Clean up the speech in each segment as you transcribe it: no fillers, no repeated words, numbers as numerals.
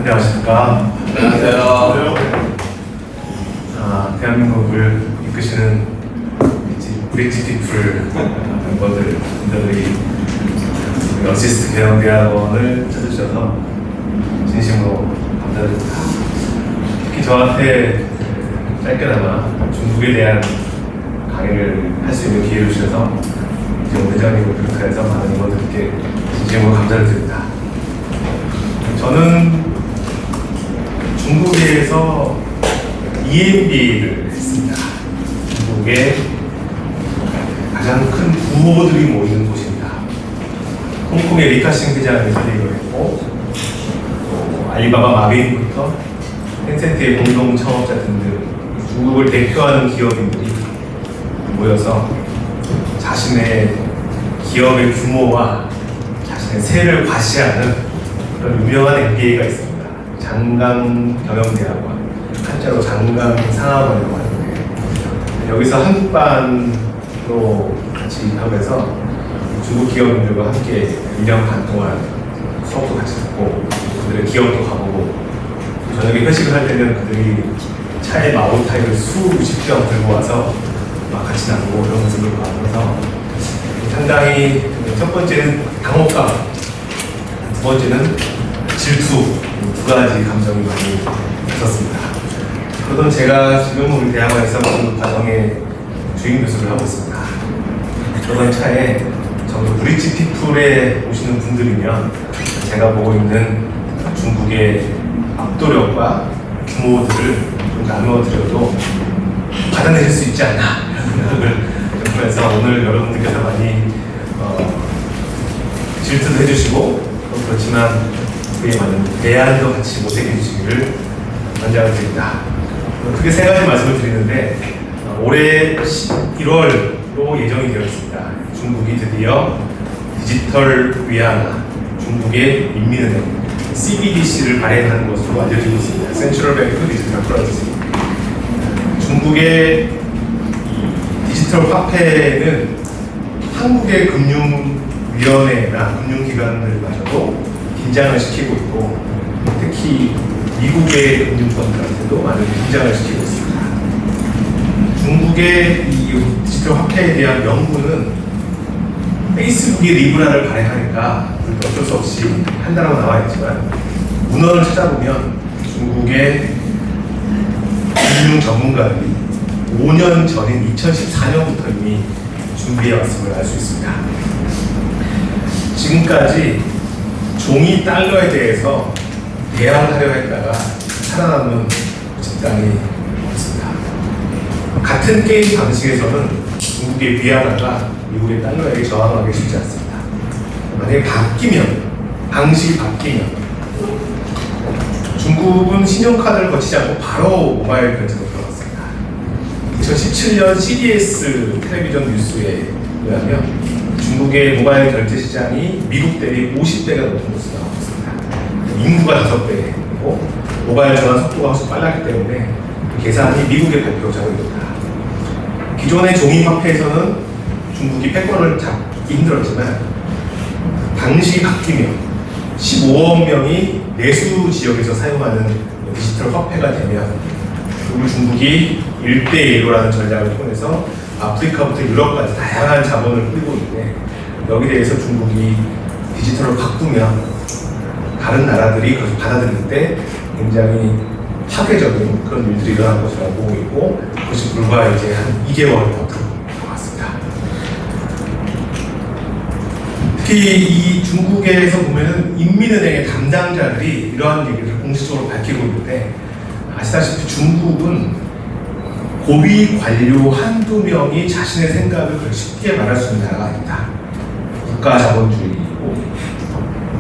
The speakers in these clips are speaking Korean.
안녕하십니까. 안녕하세요. 대한민국을 이끄시는 브릿지 피플 멤버들이 어시스트 경영대학원을 찾으셔서 진심으로 감사드립니다. 특히 저한테 짧게나마 중국에 대한 강의를 할 수 있는 기회를 주셔서 이제 회장님을 비롯해서 많은 임원들께 진심으로 감사를 드립니다. 저는 중국에서 EMBA를 했습니다. 중국의 가장 큰 부호들이 모이는 곳입니다. 홍콩의 리카싱 회장이 설립을 했고, 또 알리바바 마베인부터 텐센트의 공동 창업자 등등 중국을 대표하는 기업인들이 모여서 자신의 기업의 규모와 자신의 세를 과시하는 그런 유명한 MBA가 있습니다. 장강경영대학원, 한자로 장강상학원이라고 하는데, 여기서 한국반으로 같이 입학해서 중국 기업인들과 함께 1년 반 동안 수업도 같이 듣고 그들의 기업도 가보고, 저녁에 회식을 할 때는 그들이 차에 마오타이를 수십 병 들고 와서 막 같이 나누고 이런 모습을 보면서 상당히, 첫 번째는 당혹감, 두 번째는 질투, 두 가지 감정이 많이 있었습니다. 그러던 제가 지금 우리 대학원에서 그 과정의 주임 교수를 하고 있습니다. 그러던 차에 저도 브릿지 피플에 오시는 분들이면 제가 보고 있는 중국의 압도력과 규모들을 좀 나누어 드려도 받아내실 수 있지 않나 이런 생각을 하면서 오늘 여러분들께서 많이 질투도 해주시고, 그렇지만 그에 맞는 대안도 같이 모색해 주시기를 권장을 드립니다. 크게 세 가지 말씀을 드리는데, 올해 1월로 예정이 되어 있습니다. 중국이 드디어 디지털 위안화, 중국의 인민은행 CBDC를 발행하는 것으로 알려지고 있습니다. 센트럴 뱅크 디지털 커런시. 중국의 디지털 화폐는 한국의 금융위원회나 금융기관들마저도 긴장을 시키고 있고, 특히 미국의 금융권들한테도 많은 긴장을 시키고 있습니다. 중국의 이 디지털 화폐에 대한 명분은 페이스북이 리브라를 발행하니까 어쩔 수 없이 한다라고 나와 있지만, 문헌을 찾아보면 중국의 금융 전문가들이 5년 전인 2014년부터 이미 준비해왔음을 알 수 있습니다. 지금까지 종이 달러에 대해서 대항하려 했다가 살아남은 집단이 없습니다. 같은 게임 방식에서는 중국의 위안화가 미국의 달러에 저항하기 쉽지 않습니다. 만약에 방식이 바뀌면 중국은 신용카드를 거치지 않고 바로 모바일 결제로 들어갔습니다. 2017년 CBS 텔레비전 뉴스에 의하면 중국의 모바일 결제 시장이 미국 대비 50배가 높은 것으로 나오고 있습니다. 인구가 5배이고 모바일 전환 속도가 훨씬 빨랐기 때문에 계산이 미국의 발표 자료입니다. 기존의 종이 화폐에서는 중국이 패권을 잡기 힘들었지만, 방식이 바뀌면 15억 명이 내수 지역에서 사용하는 디지털 화폐가 되면 중국이 1대1로라는 전략을 통해서 아프리카부터 유럽까지 다양한 자본을 끌고 있는데, 여기에 대해서 중국이 디지털을 바꾸면 다른 나라들이 그것을 받아들일 때 굉장히 파괴적인 그런 일들이 일어날 것이라고 보고 있고, 그것이 불과 이제 한 2개월 앞으로 나왔습니다. 특히 이 중국에서 보면은 인민은행의 담당자들이 이러한 얘기를 공식적으로 밝히고 있는데, 아시다시피 중국은 고위 관료 한두 명이 자신의 생각을 쉽게 말할 수 있는 나라가 아니다. 국가 자본주의이고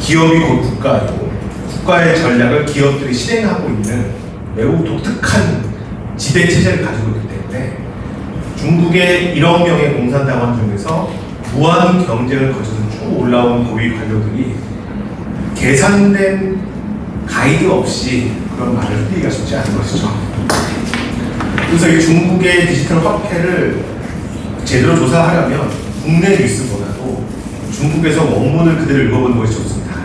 기업이 곧 국가이고 국가의 전략을 기업들이 실행하고 있는 매우 독특한 지배 체제를 가지고 있기 때문에 중국의 1억 명의 공산당원 중에서 무한 경쟁을 거쳐서 쭉 올라온 고위 관료들이 계산된 가이드 없이 그런 말을 흘리기가 쉽지 않은 것이죠. 그래서 이 중국의 디지털 화폐를 제대로 조사하려면 국내 뉴스보다도 중국에서 원문을 그대로 읽어보는 것이 좋습니다.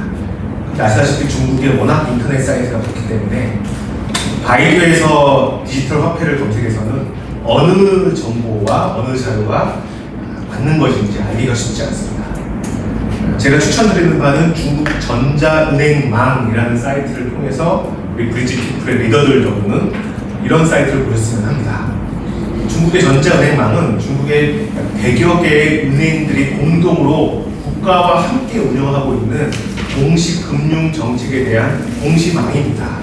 아시다시피 중국에 워낙 인터넷 사이트가 많기 때문에 바이두에서 디지털 화폐를 검색해서는 어느 정보와 어느 자료가 맞는 것인지 알기가 쉽지 않습니다. 제가 추천드리는 바는 중국 전자은행망이라는 사이트를 통해서 우리 브릿지피플의 리더들 정도는 이런 사이트를 보셨으면 합니다. 중국의 전자은행망은 중국의 100여 개의 은행들이 공동으로 국가와 함께 운영하고 있는 공식 금융 정책에 대한 공시망입니다.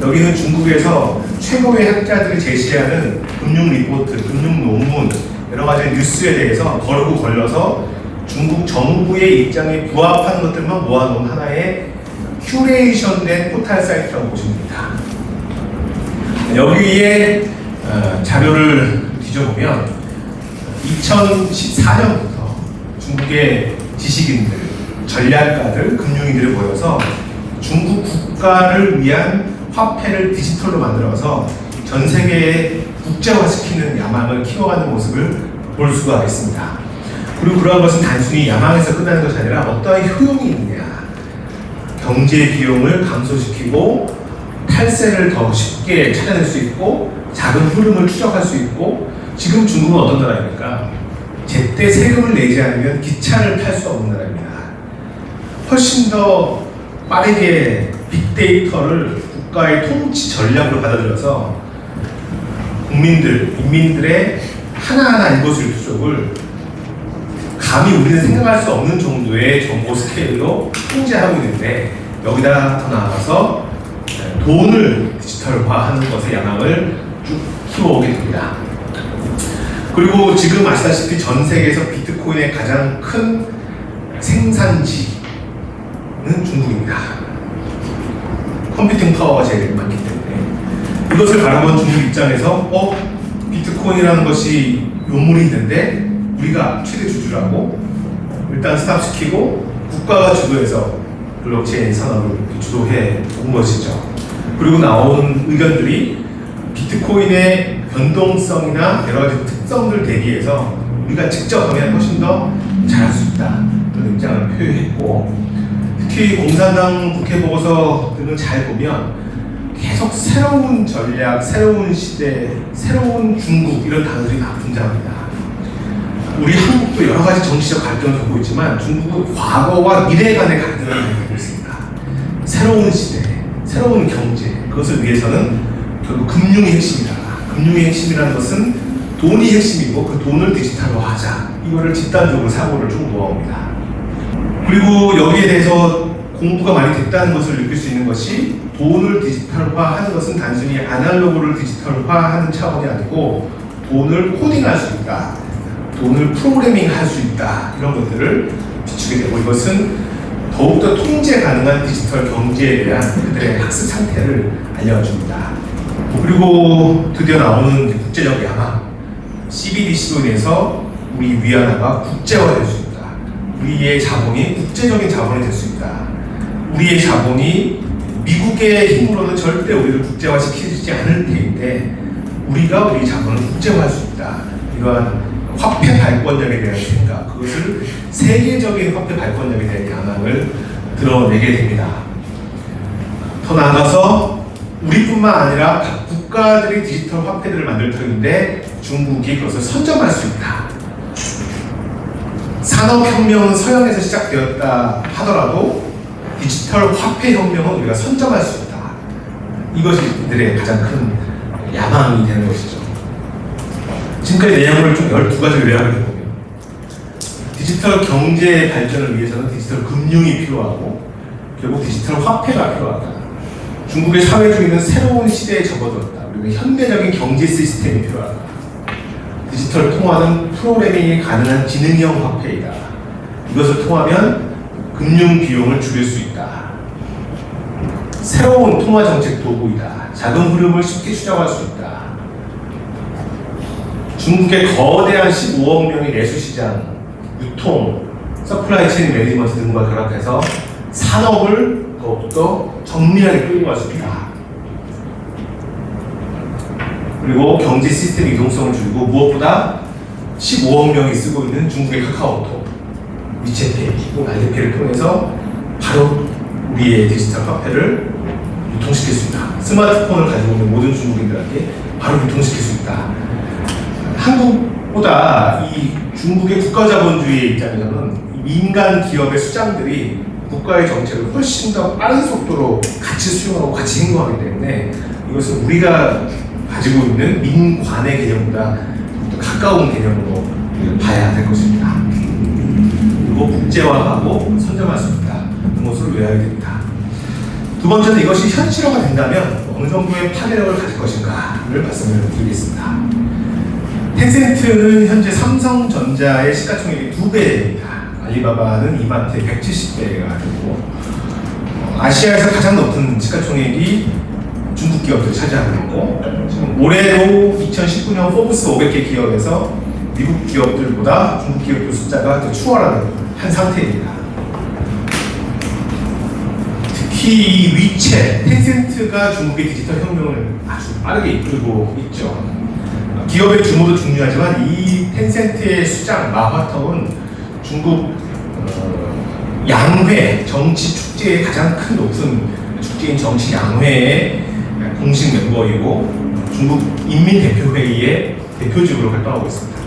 여기는 중국에서 최고의 학자들이 제시하는 금융 리포트, 금융 논문, 여러 가지 뉴스에 대해서 거르고 걸려서 중국 정부의 입장에 부합하는 것들만 모아놓은 하나의 큐레이션된 포털 사이트라고 보시면 됩니다. 여기에 자료를 뒤져보면 2014년부터 중국의 지식인들, 전략가들, 금융인들이 모여서 중국 국가를 위한 화폐를 디지털로 만들어서 전 세계에 국제화시키는 야망을 키워가는 모습을 볼 수가 있습니다. 그리고 그러한 것은 단순히 야망에서 끝나는 것이 아니라 어떠한 효용이 있느냐, 경제 비용을 감소시키고 탈세를 더 쉽게 찾아낼 수 있고 작은 흐름을 추적할 수 있고, 지금 중국은 어떤 나라입니까? 제때 세금을 내지 않으면 기차를 탈 수 없는 나라입니다. 훨씬 더 빠르게 빅데이터를 국가의 통치 전략으로 받아들여서 국민들, 인민들의 하나하나 일거수일투족을 감히 우리는 생각할 수 없는 정도의 정보 스케일로 통제하고 있는데, 여기다 더 나아가서 돈을 디지털화하는 것의 야망을 쭉 키워오게 됩니다. 그리고 지금 아시다시피 전 세계에서 비트코인의 가장 큰 생산지는 중국입니다. 컴퓨팅 파워가 제일 많기 때문에 이것을 바라본 중국 입장에서 비트코인이라는 것이 요물이 있는데 우리가 최대 주주라고 일단 스탑시키고 국가가 주도해서 블록체인 산업을 주도해 온 것이죠. 그리고 나온 의견들이 비트코인의 변동성이나 여러 가지 특성들 대비해서 우리가 직접 하면 훨씬 더 잘할 수 있다, 그런 입장을 표현했고, 특히 공산당 국회 보고서 등을 잘 보면 계속 새로운 전략, 새로운 시대, 새로운 중국 이런 단어들이 다 등장합니다. 우리 한국도 여러 가지 정치적 갈등을 겪고 있지만 중국은 과거와 미래 간의 갈등을 겪고 있습니다. 새로운 시대, 새로운 경제, 그것을 위해서는 결국 금융이 핵심이다. 금융의 핵심이라는 것은 돈이 핵심이고 그 돈을 디지털화하자, 이거를 집단적으로 사고를 쭉 놓아옵니다. 그리고 여기에 대해서 공부가 많이 됐다는 것을 느낄 수 있는 것이, 돈을 디지털화하는 것은 단순히 아날로그를 디지털화하는 차원이 아니고 돈을 코딩할 수 있다, 돈을 프로그래밍할 수 있다, 이런 것들을 비추게 되고, 이것은 더욱더 통제 가능한 디지털 경제에 대한 그들의 학습 상태를 알려줍니다. 그리고 드디어 나오는 국제적 야망, CBDC로 인해서 우리 위안화가 국제화될 수 있다. 우리의 자본이 국제적인 자본이 될 수 있다. 우리의 자본이 미국의 힘으로는 절대 우리를 국제화시키지 않을 테인데 우리가 우리 자본을 국제화할 수 있다. 이러한 화폐 발권력에 대한 생각, 그것을 세계적인 화폐 발권력에 대한 야망을 드러내게 됩니다. 더 나아가서 우리뿐만 아니라 각 국가들이 디지털 화폐들을 만들 터인데 중국이 그것을 선점할 수 있다. 산업혁명은 서양에서 시작되었다 하더라도 디지털 화폐 혁명은 우리가 선점할 수 있다. 이것이 이들의 가장 큰 야망이 되는 것이죠. 지금까지 내용을 총 12가지로 요약을 해보면, 디지털 경제 발전을 위해서는 디지털 금융이 필요하고 결국 디지털 화폐가 필요하다. 중국의 사회주의는 새로운 시대에 접어들었다. 그리고 현대적인 경제 시스템이 필요하다. 디지털 통화는 프로그래밍이 가능한 지능형 화폐이다. 이것을 통하면 금융 비용을 줄일 수 있다. 새로운 통화 정책 도구이다. 자금 흐름을 쉽게 추적할 수 있다. 중국의 거대한 15억 명의 내수시장, 유통, 서플라이 체인 매니지먼트 등과 결합해서 산업을 더욱더 정밀하게 끌고 갈 수 있다. 그리고 경제 시스템 이동성을 줄이고, 무엇보다 15억 명이 쓰고 있는 중국의 카카오톡, 위챗페이, 알리페이를 통해서 바로 우리의 디지털 화폐를 유통시킬 수 있다. 스마트폰을 가지고 있는 모든 중국인들에게 바로 유통시킬 수 있다. 한국보다 이 중국의 국가자본주의 입장에서는 민간 기업의 수장들이 국가의 정책을 훨씬 더 빠른 속도로 같이 수용하고 같이 행동하기 때문에 이것은 우리가 가지고 있는 민관의 개념보다 더 가까운 개념으로 봐야 될 것입니다. 그리고 국제화하고 선점할 수 있다. 그 것을 외워야 됩니다. 두 번째는 이것이 현실화가 된다면 어느 정도의 파괴력을 가질 것인가를 말씀을 드리겠습니다. 텐센트는 현재 삼성전자의 시가총액이 2배입니다. 알리바바는 이마트의 170배가 되고 아시아에서 가장 높은 시가총액이 중국 기업들이 차지하고 있고 지금 올해로 2019년 포브스 500개 기업에서 미국 기업들보다 중국 기업들 숫자가 더 추월하는 한 상태입니다. 특히 이 위챗, 텐센트가 중국의 디지털 혁명을 아주 빠르게 이끌고 있죠. 기업의 규모도 중요하지만 이 텐센트의 수장 마화텅은 중국 양회 정치 축제의 가장 큰 높은 축제인 정치 양회의 공식 멤버이고 중국 인민대표회의의 대표직으로 활동하고 있습니다.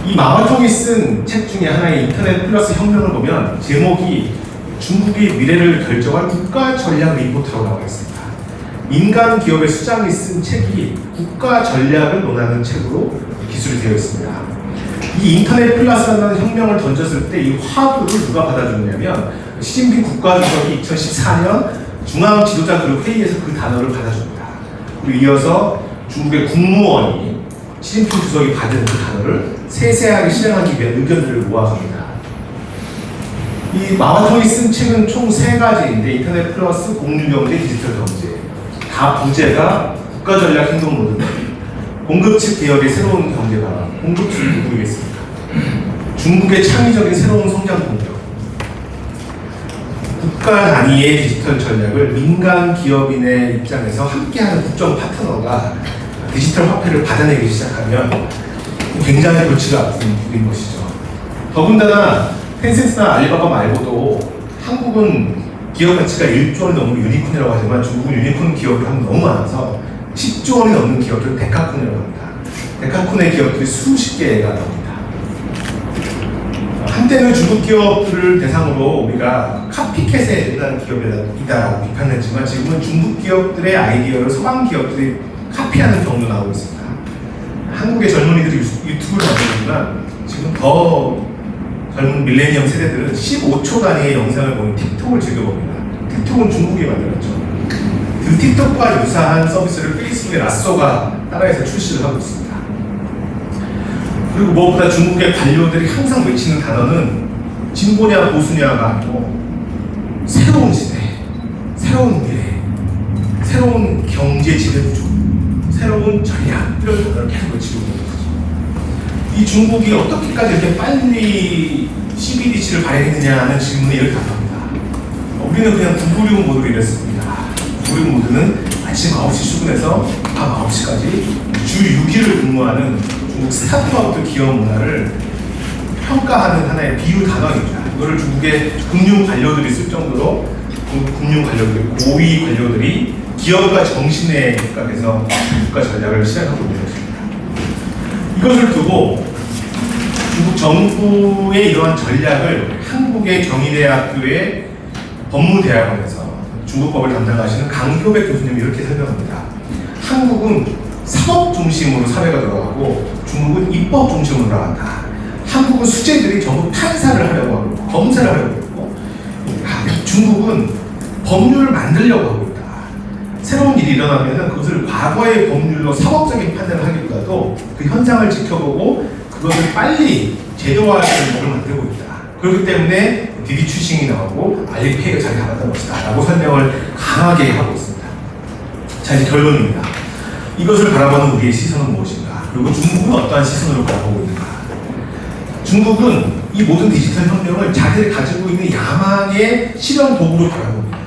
이 마화텅이 쓴 책 중에 하나의 인터넷 플러스 혁명을 보면 제목이 중국의 미래를 결정할 국가 전략 리포트라고 나와 있습니다. 민간 기업의 수장이 쓴 책이 국가 전략을 논하는 책으로 기술이 되어 있습니다. 이 인터넷 플러스라는 혁명을 던졌을 때 이 화두를 누가 받아주느냐면 시진핑 국가주석이 2014년 중앙 지도자 그룹 회의에서 그 단어를 받아줍니다. 그리고 이어서 중국의 국무원이 시진핑 주석이 받은 그 단어를 세세하게 실행하기 위한 의견들을 모아갑니다. 이 마화텅이 쓴 책은 총 3가지인데 인터넷 플러스 공유경제, 디지털 경제 다 부제가 국가전략 행동 모드, 공급 측 기업의 새로운 경제 방안, 공급 측이 누구이겠습니까? 중국의 창의적인 새로운 성장 동력, 국가 단위의 디지털 전략을 민간 기업인의 입장에서 함께하는 국정 파트너가 디지털 화폐를 받아내기 시작하면 굉장히 골치가 아픈 일인 것이죠. 더군다나 텐센트나 알리바바 말고도 한국은 기업 가치가 1조 원이 넘는 유니콘이라고 하지만 중국은 유니콘 기업이 너무 많아서 10조 원이 넘는 기업들을 데카콘이라고 합니다. 데카콘의 기업들이 수십 개가 나옵니다. 한때는 중국 기업들을 대상으로 우리가 카피캣에 해당하는 기업이다라고 비판했지만 지금은 중국 기업들의 아이디어를 서방 기업들이 카피하는 경우도 나오고 있습니다. 한국의 젊은이들이 유튜브를 만들지만 지금 더 젊은 밀레니엄 세대들은 15초 단위의 영상을 보는 틱톡을 즐겨봅니다. 틱톡은 중국이 만들었죠. 그 틱톡과 유사한 서비스를 페이스북의 라쏘가 따라해서 출시를 하고 있습니다. 그리고 무엇보다 중국의 관료들이 항상 외치는 단어는 진보냐 보수냐가 아니고 새로운 시대, 새로운 미래, 새로운 경제 지배구조, 새로운 전략 이런 단어를 계속 외치고 있는 거죠. 이 중국이 어떻게까지 이렇게 빨리 CBDC를 발행했느냐는 질문에 이렇게 답합니다. 우리는 그냥 996 모드로 일했습니다. 996 모드는 아침 9시 출근해서 밤 9시까지 주 6일을 근무하는 중국 스타트업들 기업 문화를 평가하는 하나의 비유 단어입니다. 이거를 중국의 금융 관료들이 쓸 정도로 금융 관료들, 고위 관료들이 기업과 정신에 입각해서 국가 전략을 시작하고 있는 것입니다. 이것을 두고 중국 정부의 이러한 전략을 한국의 경희대학교의 법무대학원에서 중국법을 담당하시는 강효백 교수님이 이렇게 설명합니다. 한국은 사법 중심으로 사회가 돌아가고 중국은 입법 중심으로 나간다. 한국은 수재들이 전부 판사를 하려고 하고 검사를 하려고 하고 중국은 법률을 만들려고 하고 있다. 새로운 일이 일어나면 그것을 과거의 법률로 사법적인 판단을 하기보다도 그 현상을 지켜보고 그것을 빨리 제도화하는 법을 만들고 있다. 그렇기 때문에 디디 추싱이 나오고 알리페이가 자리 잡았던 것이다 라고 설명을 강하게 하고 있습니다. 자, 이제 결론입니다. 이것을 바라보는 우리의 시선은 무엇인가? 그리고 중국은 어떠한 시선으로 바라보고 있는가? 중국은 이 모든 디지털 혁명을 자기들이 가지고 있는 야망의 실현 도구로 바라봅니다.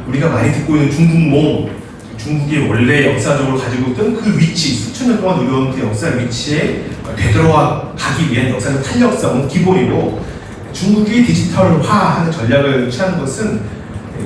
우리가 많이 듣고 있는 중국몽, 중국이 원래 역사적으로 가지고 있던 그 위치, 수천 년 동안 누려온 그 역사 위치에 되돌아가기 위한 역사적 탄력성은 기본이고 중국이 디지털화하는 전략을 취하는 것은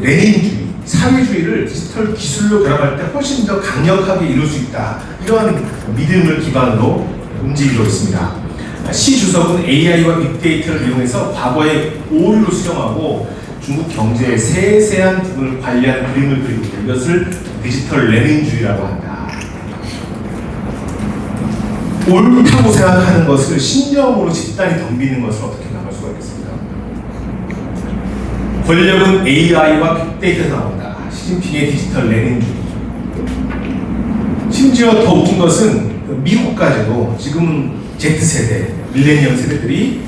레닌주의, 사회주의를 디지털 기술로 결합할 때 훨씬 더 강력하게 이룰 수 있다. 이러한 믿음을 기반으로 움직이고 있습니다. 시 주석은 AI와 빅데이터를 이용해서 과거의 오류를 수정하고 중국 경제의 세세한 부분을 관리하는 그림을 그리고 이것을 디지털 레닌주의라고 한다. 옳다고 생각하는 것을 신념으로 집단이 덤비는 것을 어떻게 나갈 수가 있겠습니까? 권력은 AI와 빅데이터에서 나온다. 시진핑의 디지털 레닌주의. 심지어 더 웃긴 것은 미국까지도 지금은 Z세대, 밀레니엄 세대들이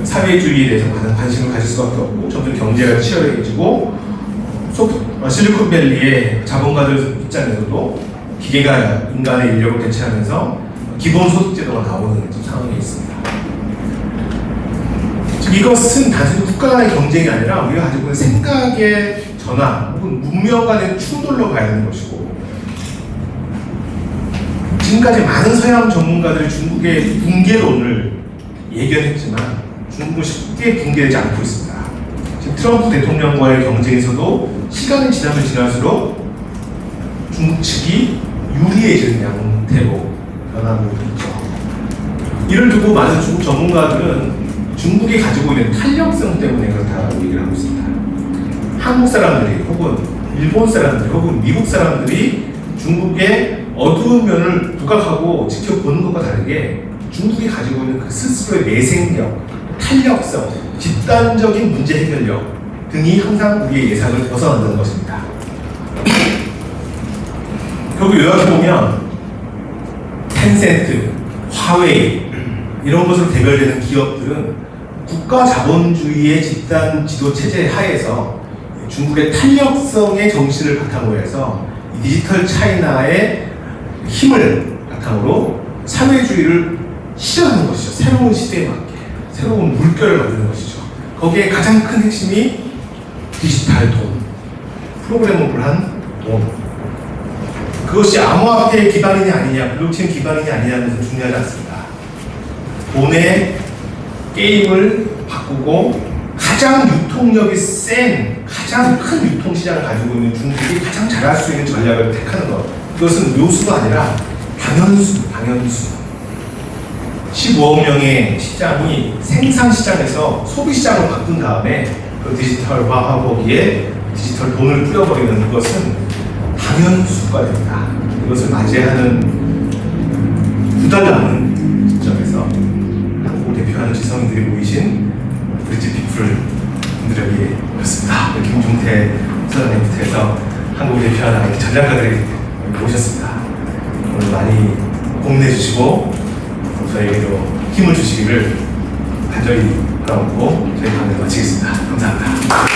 사회주의에 대해서 많은 관심을 가질 수밖에 없고 점점 경제가 치열해지고 실리콘밸리의 자본가들 입장에서도 기계가 인간의 인력을 대체하면서 기본소득제도가 나오는 상황에 있습니다. 즉 이것은 단순히 국가 간의 경쟁이 아니라 우리가 가지고 있는 생각의 전환 혹은 문명 간의 충돌로 봐야 하는 것이고 지금까지 많은 서양 전문가들이 중국의 붕괴론을 예견했지만 중국은 쉽게 붕괴되지 않고 있습니다. 지금 트럼프 대통령과의 경쟁에서도 시간이 지나면 지날수록 중국 측이 유리해지는 양태로 변하고 있죠. 이를 두고 많은 중국 전문가들은 중국이 가지고 있는 탄력성 때문에 그렇다고 얘기를 하고 있습니다. 한국 사람들이 혹은 일본 사람들 혹은 미국 사람들이 중국의 어두운 면을 부각하고 지켜보는 것과 다르게 중국이 가지고 있는 그 스스로의 내생력, 탄력성, 집단적인 문제 해결력 등이 항상 우리의 예상을 벗어난다는 것입니다. 결국 요약해보면 텐센트, 화웨이 이런 것으로 대별되는 기업들은 국가 자본주의의 집단 지도 체제 하에서 중국의 탄력성의 정신을 바탕으로 해서 디지털 차이나의 힘을 바탕으로 사회주의를 실현하는 것이죠. 새로운 시대에 맞게 새로운 물결을 만드는 것이죠. 거기에 가장 큰 핵심이 디지털 돈, 프로그래머블한 돈. 그것이 암호화폐 기반이냐 아니냐, 블록체인 기반이냐 아니냐는 것은 중요하지 않습니다. 돈의 게임을 바꾸고 가장 유통력이 센, 가장 큰 유통시장을 가지고 있는 중국이 가장 잘할 수 있는 전략을 택하는 것. 이것은 묘수가 아니라 당연수. 15억 명의 시장이 생산시장에서 소비시장으로 바꾼 다음에 그 디지털화하고 거기에 디지털 돈을 뿌려버리는 것은 당연수가 됩니다. 이것을 맞이하는 두 달 남은 시점에서 한국을 대표하는 지성인들이 모이신 브릿지 피플 분들에게 모였습니다. 김종태 사장님 밑에서 한국을 대표하는 IT 전략가들이 모셨습니다. 오늘 많이 공내주시고 저에게도 힘을 주시기를 간절히 바라고 저희 강연 마치겠습니다. 감사합니다.